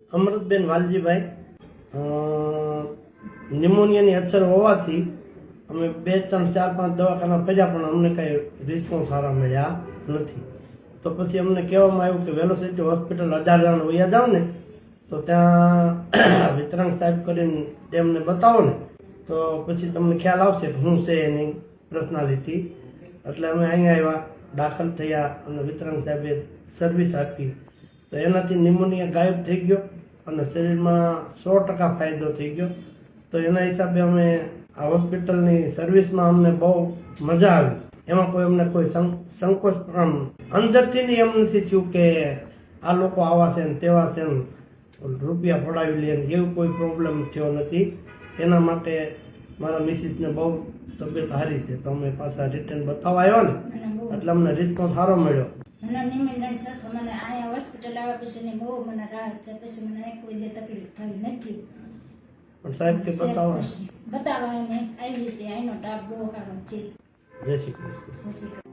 અમૃતબેન વાલજીભાઈ, ન્યુમોનિયાની અસર હોવાથી અમે 2, 3, 4, 5 દવાખાના ફર્યા પણ અમને કાંઈ રિસ્પોન્સ સારા મળ્યા નથી. તો પછી અમને કહેવામાં આવ્યું કે વેલોસિટી હોસ્પિટલ 18 જણ વયા જાઓ ને તો ત્યાં વિતરણ સાહેબ કરીને તેમને બતાવો ને તો પછી તમને ખ્યાલ આવશે કે શું છે એની પર્સનાલિટી. એટલે અમે અહીંયા આવ્યા, દાખલ થયા અને વિતરણ સાહેબે સર્વિસ આપી તો એનાથી ન્યુમોનિયા ગાયબ થઈ ગયો અને શરીરમાં 100% ફાયદો થઈ ગયો. તો એના હિસાબે અમે આ હોસ્પિટલની સર્વિસમાં અમને બહુ મજા આવી. એમાં અમને કોઈ સંકોચ અંદરથી એમ નથી થયું કે આ લોકો આવા છે ને તેવા છે ને રૂપિયા પડાવી લે ને એવું કોઈ પ્રોબ્લેમ થયો નથી. એના માટે મારા મિસિસને બહુ તબિયત સારી છે. તો અમે પાછા રિટર્ન બતાવવા આવ્યો ને એટલે અમને રિસ્પોન્સ સારો મળ્યો. મને નિમંત્રણ થતું, મને અહીંયા હોસ્પિટલ આવ્યા પછી બહુ મને રાહત છે. પછી મને કોઈ જે તકલીફ થઈ નથી. પણ સાહેબ કે બતાવવા બતાવવા એને આવી છે, અહીંનો ટાપ બહુ સારો છે. જય શ્રી કૃષ્ણ.